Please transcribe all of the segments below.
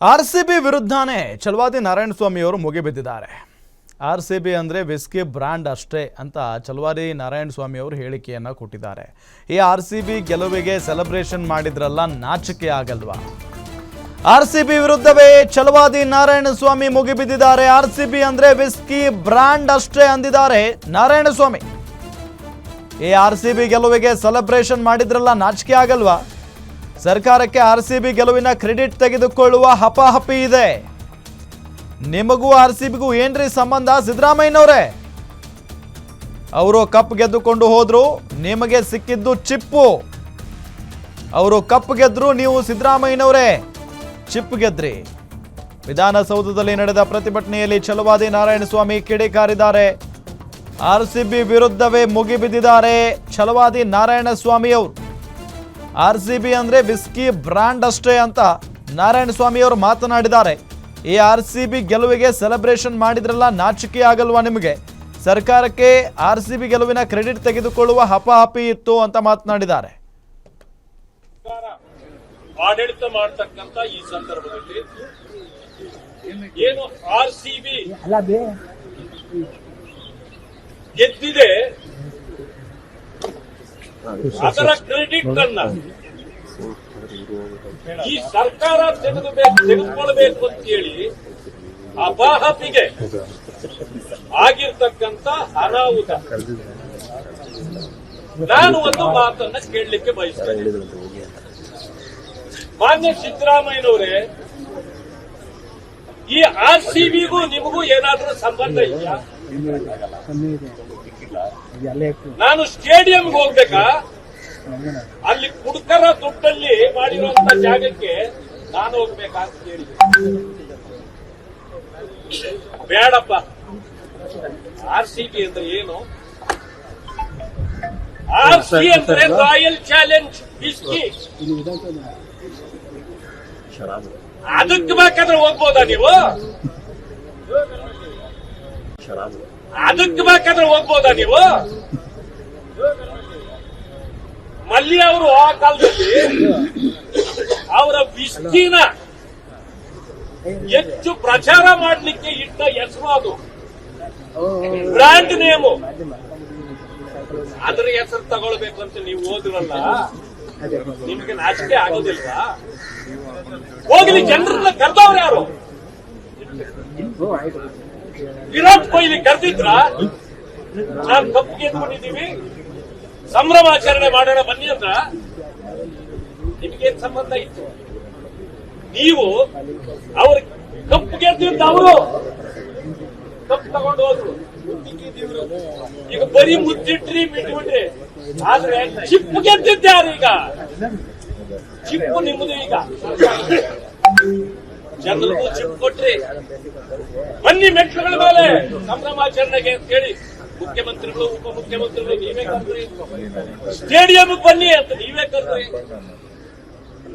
RCB ವಿರುದ್ಧನೇ ಛಲವಾದಿ ನಾರಾಯಣಸ್ವಾಮಿ ಅವರು ಮುಗಿಬಿದ್ದಿದ್ದಾರೆ. RCB ಅಂದರೆ whisky brand ಅಷ್ಟೇ ಅಂತ ಛಲವಾದಿ ನಾರಾಯಣಸ್ವಾಮಿ ಅವರು ಹೇಳಿಕೆಯನ್ನು ಕೊಟ್ಟಿದ್ದಾರೆ. ಈ ಆರ್ಸಿಬಿ ಗೆಲುವಿಗೆ ಸೆಲೆಬ್ರೇಷನ್ ಮಾಡಿದ್ರಲ್ಲ, ನಾಚಿಕೆ ಆಗಲ್ವಾ? ಆರ್ಸಿಬಿ ವಿರುದ್ಧವೇ ಛಲವಾದಿ ನಾರಾಯಣಸ್ವಾಮಿ ಮುಗಿಬಿದ್ದಿದ್ದಾರೆ. ಆರ್ಸಿಬಿ ಅಂದರೆ ವಿಸ್ಕಿ ಬ್ರ್ಯಾಂಡ್ ಅಷ್ಟೇ ಅಂದಿದ್ದಾರೆ ನಾರಾಯಣಸ್ವಾಮಿ. ಈ ಆರ್ಸಿಬಿ ಗೆಲುವಿಗೆ ಸೆಲೆಬ್ರೇಷನ್ ಮಾಡಿದ್ರಲ್ಲ, ನಾಚಿಕೆ ಆಗಲ್ವಾ? ಸರ್ಕಾರಕ್ಕೆ ಆರ್ಸಿಬಿ ಗೆಲುವಿನ ಕ್ರೆಡಿಟ್ ತೆಗೆದುಕೊಳ್ಳುವ ಹಪಾಹಪಿ ಇದೆ. ನಿಮಗೂ ಆರ್ಸಿಬಿಗೂ ಏನ್ರಿ ಸಂಬಂಧ ಸಿದ್ದರಾಮಯ್ಯನವರೇ? ಅವರು ಕಪ್ ಗೆದ್ದುಕೊಂಡು ಹೋದ್ರು, ನಿಮಗೆ ಸಿಕ್ಕಿದ್ದು ಚಿಪ್ಪು. ಅವರು ಕಪ್ ಗೆದ್ರು, ನೀವು ಸಿದ್ದರಾಮಯ್ಯನವರೇ ಚಿಪ್ ಗೆದ್ರಿ. ವಿಧಾನಸೌಧದಲ್ಲಿ ನಡೆದ ಪ್ರತಿಭಟನೆಯಲ್ಲಿ ಛಲವಾದಿ ನಾರಾಯಣಸ್ವಾಮಿ ಕಿಡಿಕಾರಿದ್ದಾರೆ. ಆರ್ಸಿಬಿ ವಿರುದ್ಧವೇ ಮುಗಿಬಿದ್ದಿದ್ದಾರೆ ಛಲವಾದಿ ನಾರಾಯಣಸ್ವಾಮಿ ಅವರು. ಆರ್ಸಿಬಿ ಅಂದ್ರೆ ವಿಸ್ಕಿ ಬ್ರ್ಯಾಂಡ್ ಅಷ್ಟೇ ಅಂತ ನಾರಾಯಣಸ್ವಾಮಿ ಅವರು ಮಾತನಾಡಿದ್ದಾರೆ. ಈ ಆರ್ಸಿಬಿ ಗೆಲುವಿಗೆ ಸೆಲೆಬ್ರೇಷನ್ ಮಾಡಿದ್ರಲ್ಲ, ನಾಚಿಕೆ ಆಗಲ್ವಾ ನಿಮಗೆ? ಸರ್ಕಾರಕ್ಕೆ ಆರ್ಸಿಬಿ ಗೆಲುವಿನ ಕ್ರೆಡಿಟ್ ತೆಗೆದುಕೊಳ್ಳುವ ಹಪಾಹಪಿ ಇತ್ತು ಅಂತ ಮಾತನಾಡಿದ್ದಾರೆ. ಆಡಳಿತ ಮಾಡತಕ್ಕಂತ ಈ ಸಂದರ್ಭದಲ್ಲಿ ಏನು ಆರ್ಸಿಬಿ ಗೆದ್ದಿದೆ, ಅದರ ಕ್ರೆಡಿಟ್ ಅನ್ನ ಈ ಸರ್ಕಾರ ತೆಗೆದುಕೊಳ್ಬೇಕು ಅಂತ ಹೇಳಿ ಅಪಾಹಪಿಗೆ ಆಗಿರ್ತಕ್ಕಂಥ ಅನಾಹುತ. ನಾನು ಒಂದು ಮಾತನ್ನ ಕೇಳಲಿಕ್ಕೆ ಬಯಸ್ತೇನೆ. ಮಾನ್ಯ ಸಿದ್ದರಾಮಯ್ಯನವರೇ, ಈ ಆರ್ಸಿಬಿಗೂ ನಿಮಗೂ ಏನಾದ್ರೂ ಸಂಬಂಧ ಇದೆಯಾ? ನಾನು ಸ್ಟೇಡಿಯಂಗೆ ಹೋಗ್ಬೇಕಾ? ಅಲ್ಲಿ ಕುಡುಕರ ದುಡ್ಡಲ್ಲಿ ಮಾಡಿರುವಂತ ಜಾಗಕ್ಕೆ ನಾನು ಹೋಗ್ಬೇಕಾ ಅಂತ ಹೇಳಿ ಬೇಡಪ್ಪ. ಆರ್ಸಿಬಿ ಅಂದ್ರೆ ಏನು? ಆರ್ಸಿ ಅಂದ್ರೆ ರಾಯಲ್ ಚಾಲೆಂಜ್ ವಿಸ್ಕಿ. ಅದಕ್ಕೆ ಬೇಕಾದ್ರೆ ಹೋಗ್ಬೋದಾ ನೀವು? ಅದಕ್ಕೆ ಬೇಕಾದ್ರೆ ಹೋಗ್ಬೋದಾ ನೀವು? ಮಲ್ಲಿ ಅವರು ಆ ಕಾಲದಲ್ಲಿ ಅವರ ವಿಸ್ಕಿನ ಹೆಚ್ಚು ಪ್ರಚಾರ ಮಾಡಲಿಕ್ಕೆ ಇಟ್ಟ ಹೆಸರು ಅದು, ಬ್ರ್ಯಾಂಡ್ ನೇಮು. ಅದರ ಹೆಸರು ತಗೊಳ್ಬೇಕು ಅಂತ ನೀವು ಹೋದ್ರಲ್ಲ, ನಿಮ್ಗೆ ನಾಚಿಕೆ ಆಗೋದಿಲ್ವಾ? ಹೋಗ್ಲಿ, ಜನರನ್ನ ಕರೆದವ್ರು ಯಾರು? ವಿರಾಟ್ ಕೊಹ್ಲಿ ಕರೆದಿದ್ರ? ನಾನು ಕಪ್ಪು ಗೆದ್ಕೊಂಡಿದ್ದೀವಿ, ಸಂಭ್ರಮಾಚರಣೆ ಮಾಡೋಣ ಬನ್ನಿ ಅಂದ್ರ? ನಿಮಗೇನ್ ಸಂಬಂಧ ಇತ್ತು? ನೀವು ಅವ್ರ ಕಪ್ಪು ಗೆದ್ದಿದ್ದ, ಅವರು ಕಪ್ಪು ತಗೊಂಡು ಹೋದ್ರು. ಈಗ ಬರೀ ಮುಚ್ಚಿಟ್ರಿ, ಬಿಟ್ಬಿಟ್ರಿ. ಆದ್ರೆ ಚಿಪ್ಪು ಗೆದ್ದಿದ್ದಾರು. ಈಗ ಚಿಪ್ಪು ನಿಮ್ಮದು. ಈಗ ಜನರಿಗೂ ಚಿಪ್ ಕೊಟ್ರಿ. ಬನ್ನಿ ಮೆಟ್ಲುಗಳ ಮೇಲೆ ಸಂಭ್ರಮಾಚರಣೆಗೆ ಅಂತ ಹೇಳಿ ಮುಖ್ಯಮಂತ್ರಿಗಳು, ಉಪಮುಖ್ಯಮಂತ್ರಿಗಳು ನೀವೇ ಕರ್ದ್ರಿ. ಸ್ಟೇಡಿಯಂ ಬನ್ನಿ ಅಂತ ನೀವೇ ಕರ್ದ್ರಿ.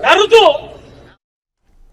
ಕರೆದು